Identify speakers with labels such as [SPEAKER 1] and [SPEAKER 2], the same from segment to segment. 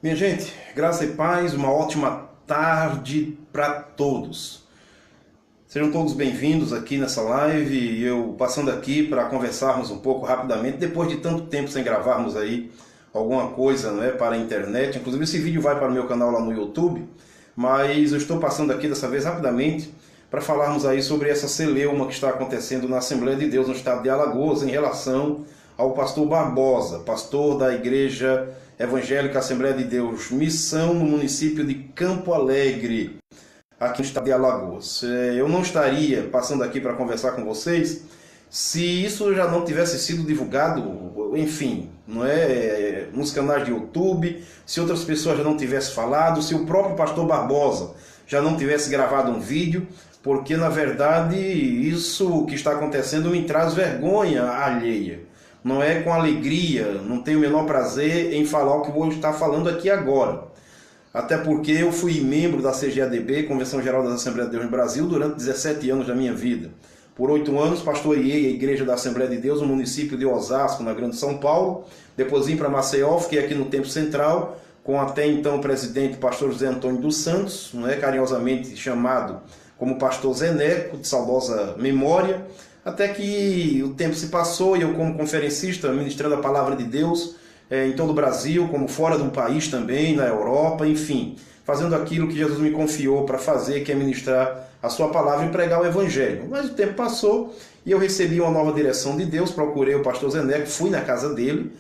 [SPEAKER 1] Minha gente, graça e paz, uma ótima tarde para todos. Sejam todos bem-vindos aqui nessa live, eu passando aqui para conversarmos um pouco rapidamente, depois de tanto tempo sem gravarmos aí alguma coisa, para a internet. Inclusive esse vídeo vai para o meu canal lá no YouTube, mas eu estou passando aqui dessa vez rapidamente para falarmos aí sobre essa celeuma que está acontecendo na Assembleia de Deus no estado de Alagoas em relação ao pastor Barbosa, pastor da Igreja Evangélica Assembleia de Deus Missão no município de Campo Alegre, aqui no estado de Alagoas. Eu não estaria passando aqui para conversar com vocês se isso já não tivesse sido divulgado, enfim, nos canais de YouTube, se outras pessoas já não tivessem falado, se o próprio pastor Barbosa já não tivesse gravado um vídeo, porque na verdade isso que está acontecendo me traz vergonha alheia. Não é com alegria, não tenho o menor prazer em falar o que vou estar falando aqui agora. Até porque eu fui membro da CGADB, Convenção Geral das Assembleias de Deus no Brasil, durante 17 anos da minha vida. Por 8 anos pastoreei a Igreja da Assembleia de Deus no município de Osasco, na Grande São Paulo. Depois vim para Maceió, fiquei aqui no Tempo Central, com até então o presidente pastor José Antônio dos Santos, carinhosamente chamado como pastor Zeneco, de saudosa memória. Até que o tempo se passou e eu, como conferencista, ministrando a palavra de Deus em todo o Brasil, como fora do país também, na Europa, enfim, fazendo aquilo que Jesus me confiou para fazer, que é ministrar a sua palavra e pregar o Evangelho. Mas o tempo passou e eu recebi uma nova direção de Deus, procurei o pastor Zeneco, fui na casa dele,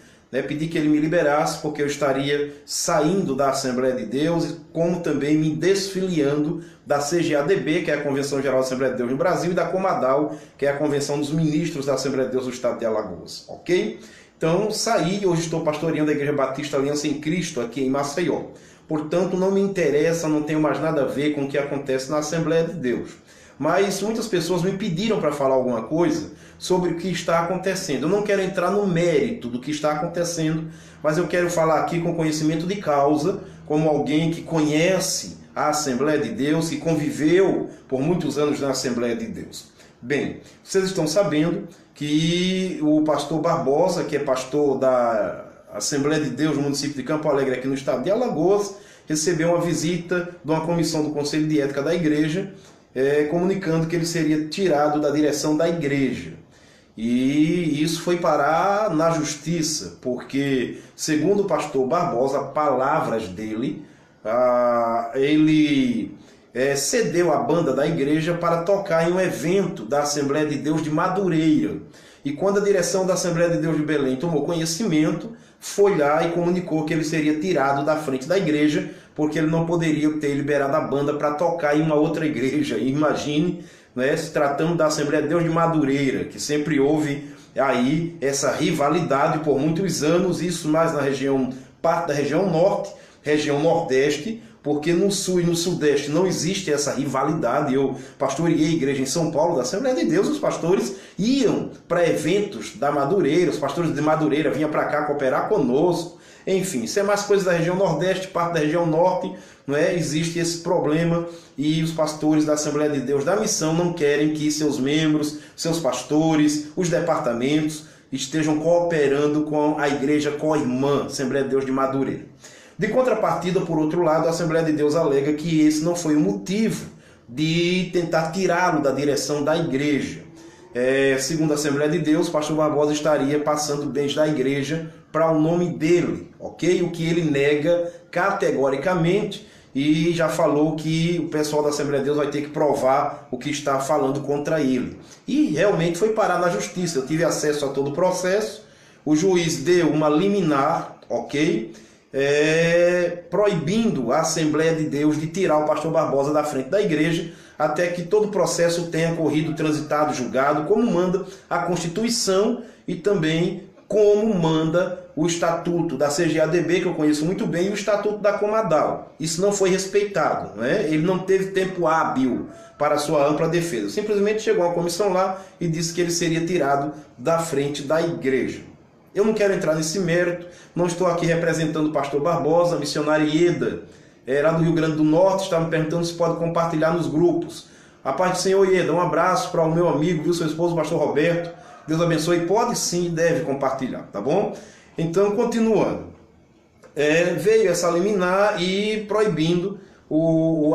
[SPEAKER 1] pedi que ele me liberasse, porque eu estaria saindo da Assembleia de Deus, como também me desfiliando da CGADB, que é a Convenção Geral da Assembleia de Deus no Brasil, e da Comadal, que é a Convenção dos Ministros da Assembleia de Deus do Estado de Alagoas. Ok? Então, saí e hoje estou pastoreando a Igreja Batista Aliança em Cristo, aqui em Maceió. Portanto, não me interessa, não tenho mais nada a ver com o que acontece na Assembleia de Deus. Mas muitas pessoas me pediram para falar alguma coisa sobre o que está acontecendo. Eu não quero entrar no mérito do que está acontecendo, mas eu quero falar aqui com conhecimento de causa, como alguém que conhece a Assembleia de Deus, que conviveu por muitos anos na Assembleia de Deus. Bem, vocês estão sabendo que o pastor Barbosa, que é pastor da Assembleia de Deus no município de Campo Alegre, aqui no estado de Alagoas, recebeu uma visita de uma comissão do Conselho de Ética da Igreja, comunicando que ele seria tirado da direção da igreja. E isso foi parar na justiça, porque, segundo o pastor Barbosa, palavras dele, ele cedeu a banda da igreja para tocar em um evento da Assembleia de Deus de Madureira. E quando a direção da Assembleia de Deus de Belém tomou conhecimento, foi lá e comunicou que ele seria tirado da frente da igreja, porque ele não poderia ter liberado a banda para tocar em uma outra igreja. E imagine, se tratando da Assembleia de Deus de Madureira, que sempre houve aí essa rivalidade por muitos anos, isso mais na região, parte da região norte, região nordeste, porque no sul e no sudeste não existe essa rivalidade. Eu pastoreei a igreja em São Paulo, da Assembleia de Deus, os pastores iam para eventos da Madureira, os pastores de Madureira vinham para cá cooperar conosco. Enfim, isso é mais coisa da região nordeste, parte da região norte, existe esse problema e os pastores da Assembleia de Deus da Missão não querem que seus membros, seus pastores, os departamentos estejam cooperando com a igreja co-irmã, Assembleia de Deus de Madureira. De contrapartida, por outro lado, a Assembleia de Deus alega que esse não foi o motivo de tentar tirá-lo da direção da igreja. Segundo a Assembleia de Deus, o pastor Barbosa estaria passando bens da igreja para o nome dele, ok? O que ele nega categoricamente e já falou que o pessoal da Assembleia de Deus vai ter que provar o que está falando contra ele. E realmente foi parar na justiça. Eu tive acesso a todo o processo, o juiz deu uma liminar, ok? Proibindo a Assembleia de Deus de tirar o pastor Barbosa da frente da igreja, até que todo o processo tenha corrido, transitado, julgado, como manda a Constituição e também como manda o Estatuto da CGADB, que eu conheço muito bem, e o Estatuto da Comadal. Isso não foi respeitado, Ele não teve tempo hábil para a sua ampla defesa. Simplesmente chegou uma comissão lá e disse que ele seria tirado da frente da igreja. Eu não quero entrar nesse mérito, não estou aqui representando o pastor Barbosa, missionário Ieda, lá do Rio Grande do Norte, estava me perguntando se pode compartilhar nos grupos. A paz do Senhor, Ieda, um abraço para o meu amigo, seu esposo, o pastor Roberto. Deus abençoe, pode sim e deve compartilhar, tá bom? Então, continuando. veio essa liminar e proibindo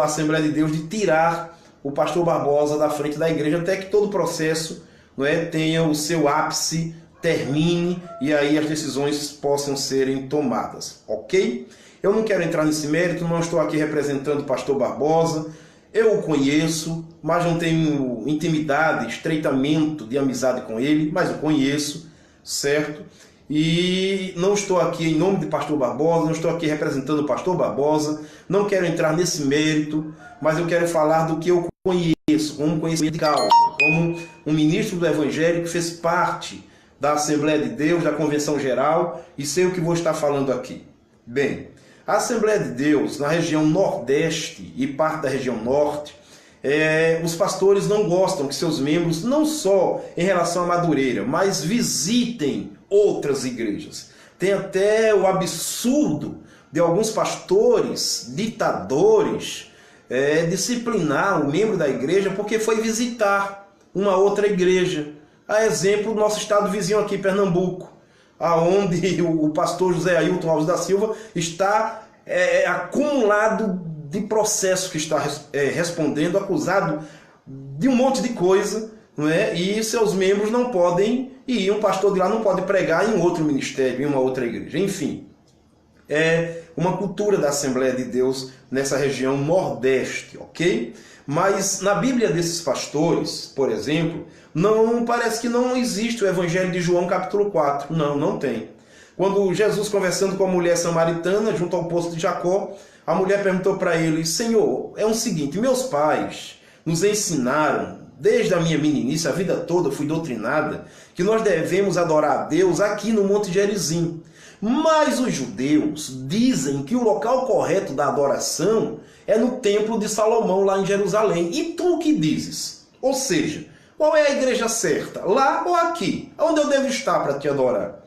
[SPEAKER 1] a Assembleia de Deus de tirar o pastor Barbosa da frente da igreja, até que todo o processo, não é, tenha o seu ápice, termine e aí as decisões possam serem tomadas, ok? Eu não quero entrar nesse mérito, não estou aqui representando o pastor Barbosa, eu o conheço, mas não tenho intimidade, estreitamento de amizade com ele, mas o conheço, certo? E não estou aqui em nome de pastor Barbosa, não estou aqui representando o pastor Barbosa, não quero entrar nesse mérito, mas eu quero falar do que eu conheço, como conhecimento de causa, como um ministro do Evangelho que fez parte da Assembleia de Deus, da Convenção Geral, e sei o que vou estar falando aqui. Bem, a Assembleia de Deus, na região Nordeste e parte da região Norte, os pastores não gostam que seus membros, não só em relação à Madureira, mas visitem outras igrejas. Tem até o absurdo de alguns pastores, ditadores, disciplinar um membro da igreja porque foi visitar uma outra igreja. A exemplo do nosso estado vizinho aqui, Pernambuco, aonde o pastor José Ailton Alves da Silva está acumulado de processo que está respondendo, acusado de um monte de coisa, não é? E seus membros não podem ir, um pastor de lá não pode pregar em outro ministério, em uma outra igreja. Enfim, é uma cultura da Assembleia de Deus nessa região Nordeste, ok? Mas na Bíblia desses pastores, por exemplo, não parece que não existe o Evangelho de João capítulo 4. Não tem. Quando Jesus, conversando com a mulher samaritana junto ao poço de Jacó, a mulher perguntou para ele: Senhor, é o seguinte, meus pais nos ensinaram, desde a minha meninice, a vida toda fui doutrinada, que nós devemos adorar a Deus aqui no Monte Gerizim. Mas os judeus dizem que o local correto da adoração é no Templo de Salomão, lá em Jerusalém. E tu o que dizes? Ou seja, qual é a igreja certa? Lá ou aqui? Onde eu devo estar para te adorar?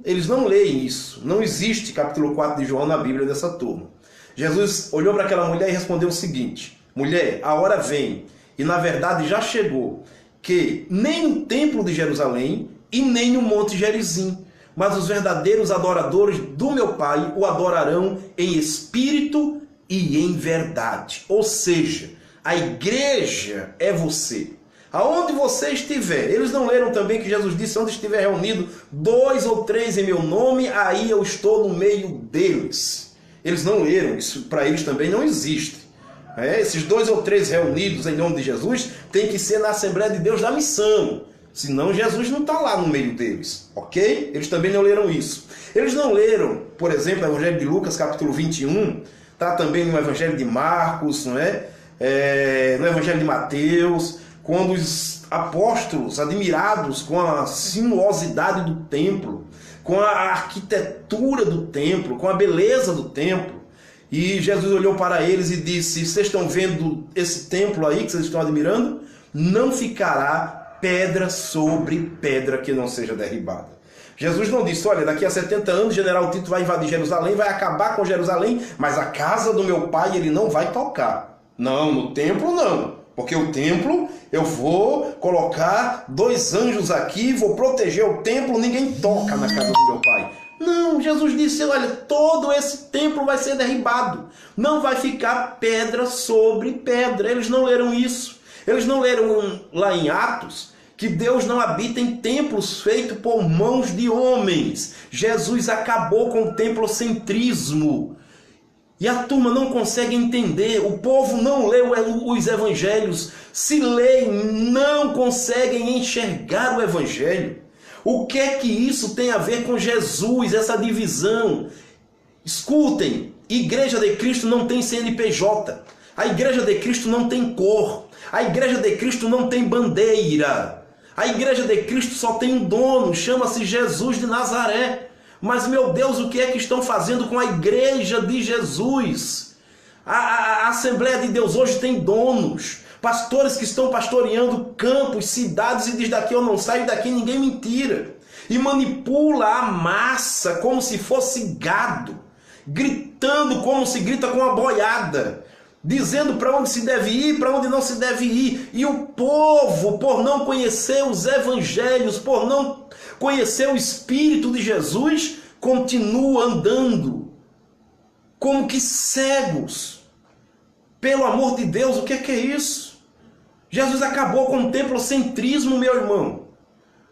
[SPEAKER 1] Eles não leem isso. Não existe capítulo 4 de João na Bíblia dessa turma. Jesus olhou para aquela mulher e respondeu o seguinte: mulher, a hora vem, e na verdade já chegou, que nem no Templo de Jerusalém e nem no Monte Gerizim, mas os verdadeiros adoradores do meu Pai o adorarão em espírito e em verdade. Ou seja, a igreja é você. Aonde você estiver. Eles não leram também que Jesus disse: onde estiver reunido 2 ou 3 em meu nome, aí eu estou no meio deles. Eles não leram, isso para eles também não existe. Esses 2 ou 3 reunidos em nome de Jesus tem que ser na Assembleia de Deus da Missão. Senão Jesus não está lá no meio deles, ok? Eles também não leram isso. Eles não leram, por exemplo, o Evangelho de Lucas, capítulo 21, está também no Evangelho de Marcos, não é? No Evangelho de Mateus, quando os apóstolos, admirados com a sinuosidade do templo, com a arquitetura do templo, com a beleza do templo, e Jesus olhou para eles e disse: vocês estão vendo esse templo aí que vocês estão admirando? Não ficará pedra sobre pedra que não seja derribada. Jesus não disse: olha, daqui a 70 anos o general Tito vai invadir Jerusalém, vai acabar com Jerusalém, mas a casa do meu pai ele não vai tocar. Não, no templo não, porque o templo eu vou colocar 2 anjos aqui, vou proteger o templo, ninguém toca na casa do meu pai. Não, Jesus disse: olha, todo esse templo vai ser derribado, não vai ficar pedra sobre pedra. Eles não leram isso. Eles não leram lá em Atos que Deus não habita em templos feitos por mãos de homens. Jesus acabou com o templocentrismo. E a turma não consegue entender, o povo não leu os evangelhos. Se leem, não conseguem enxergar o evangelho. O que é que isso tem a ver com Jesus, essa divisão? Escutem, Igreja de Cristo não tem CNPJ. A Igreja de Cristo não tem cor. A Igreja de Cristo não tem bandeira. A Igreja de Cristo só tem um dono, chama-se Jesus de Nazaré. Mas, meu Deus, o que é que estão fazendo com a Igreja de Jesus? A Assembleia de Deus hoje tem donos, pastores que estão pastoreando campos, cidades, e diz: daqui eu não saio, daqui ninguém me tira. E manipula a massa como se fosse gado, gritando como se grita com a boiada, dizendo para onde se deve ir, para onde não se deve ir. E o povo, por não conhecer os evangelhos, por não conhecer o Espírito de Jesus, continua andando como que cegos. Pelo amor de Deus, o que é isso? Jesus acabou com o templocentrismo, meu irmão.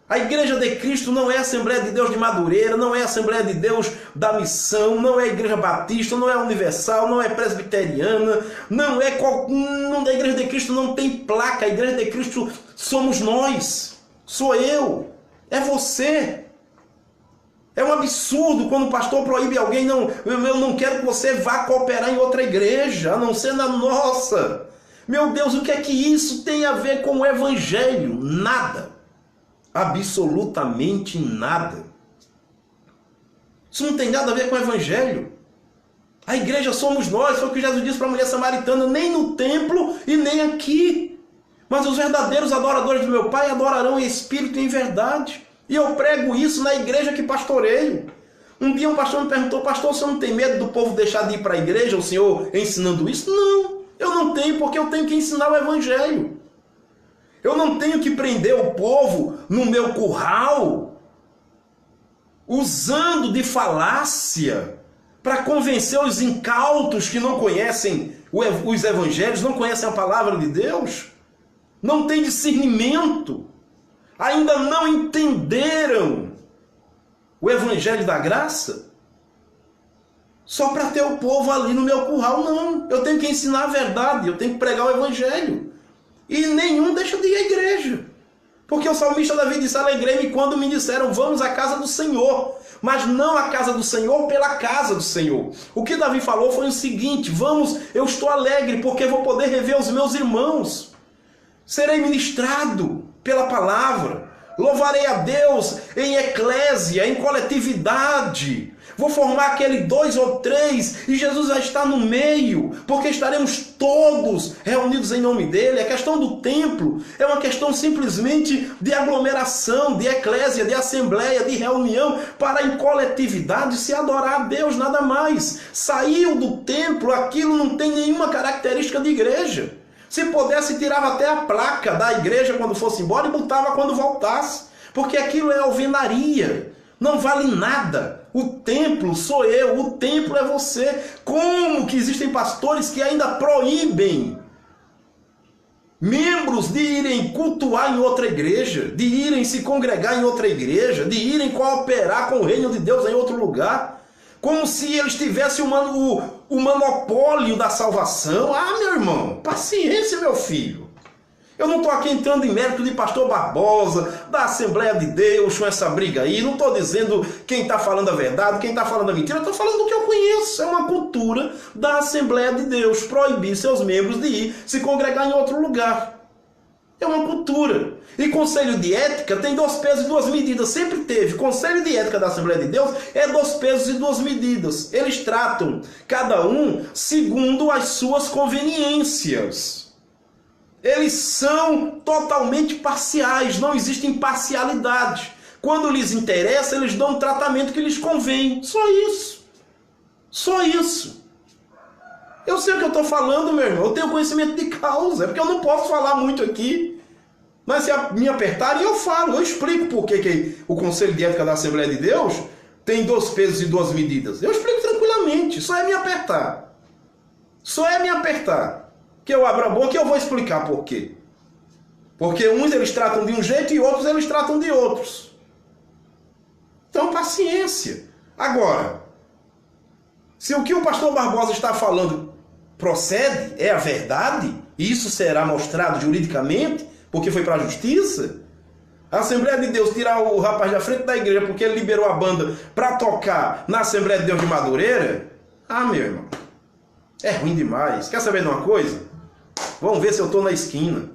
[SPEAKER 1] A Igreja de Cristo não é a Assembleia de Deus de Madureira, não é a Assembleia de Deus da Missão, não é a Igreja Batista, não é a Universal, não é presbiteriana, a Igreja de Cristo não tem placa. A Igreja de Cristo somos nós, sou eu, é você. É um absurdo quando o pastor proíbe alguém, eu não quero que você vá cooperar em outra igreja, a não ser na nossa. Meu Deus, o que é que isso tem a ver com o Evangelho? Nada. Absolutamente nada. Isso não tem nada a ver com o Evangelho. A igreja somos nós, foi o que Jesus disse para a mulher samaritana, nem no templo e nem aqui. Mas os verdadeiros adoradores do meu Pai adorarão em espírito e em verdade. E eu prego isso na igreja que pastoreio. Um dia um pastor me perguntou, pastor, o senhor não tem medo do povo deixar de ir para a igreja, o senhor ensinando isso? Não, eu não tenho, porque eu tenho que ensinar o Evangelho. Eu não tenho que prender o povo no meu curral, usando de falácia, para convencer os incautos que não conhecem os evangelhos, não conhecem a palavra de Deus, não têm discernimento, ainda não entenderam o evangelho da graça, só para ter o povo ali no meu curral. Não, eu tenho que ensinar a verdade, eu tenho que pregar o evangelho. E nenhum deixa de ir à igreja. Porque o salmista Davi disse, alegrei-me quando me disseram, vamos à casa do Senhor. Mas não à casa do Senhor pela casa do Senhor. O que Davi falou foi o seguinte, eu estou alegre porque vou poder rever os meus irmãos. Serei ministrado pela palavra. Louvarei a Deus em eclésia, em coletividade. Vou formar aquele 2 ou 3 e Jesus vai estar no meio, porque estaremos todos reunidos em nome dele. A questão do templo é uma questão simplesmente de aglomeração, de eclésia, de assembleia, de reunião, para em coletividade se adorar a Deus, nada mais. Saiu do templo, aquilo não tem nenhuma característica de igreja. Se pudesse, tirava até a placa da igreja quando fosse embora e botava quando voltasse, porque aquilo é alvenaria, não vale nada. O templo sou eu, o templo é você. Como que existem pastores que ainda proíbem membros de irem cultuar em outra igreja, de irem se congregar em outra igreja, de irem cooperar com o reino de Deus em outro lugar? Como se eles tivessem o monopólio da salvação. Ah, meu irmão, paciência, meu filho. Eu não estou aqui entrando em mérito de pastor Barbosa, da Assembleia de Deus, com essa briga aí. Não estou dizendo quem está falando a verdade, quem está falando a mentira. Eu estou falando do que eu conheço. É uma cultura da Assembleia de Deus proibir seus membros de ir se congregar em outro lugar. É uma cultura. E conselho de ética tem 2 pesos e 2 medidas. Sempre teve. Conselho de ética da Assembleia de Deus é 2 pesos e 2 medidas. Eles tratam cada um segundo as suas conveniências. Eles são totalmente parciais. Não existe imparcialidade. Quando lhes interessa, eles dão o tratamento que lhes convém. Só isso. Só isso. Eu sei o que eu estou falando, meu irmão. Eu tenho conhecimento de causa. É porque eu não posso falar muito aqui. Mas se me apertarem, eu falo. Eu explico por que o Conselho de Ética da Assembleia de Deus tem 2 pesos e 2 medidas. Eu explico tranquilamente. Só é me apertar. Só é me apertar. Que eu abro a boca e eu vou explicar por quê. Porque uns eles tratam de um jeito e outros eles tratam de outros. Então, paciência. Agora, se o que o pastor Barbosa está falando procede, é a verdade, e isso será mostrado juridicamente, porque foi para a justiça, a Assembleia de Deus tirar o rapaz da frente da igreja porque ele liberou a banda para tocar na Assembleia de Deus de Madureira, ah, meu irmão, é ruim demais. Quer saber de uma coisa? Vamos ver se eu estou na esquina.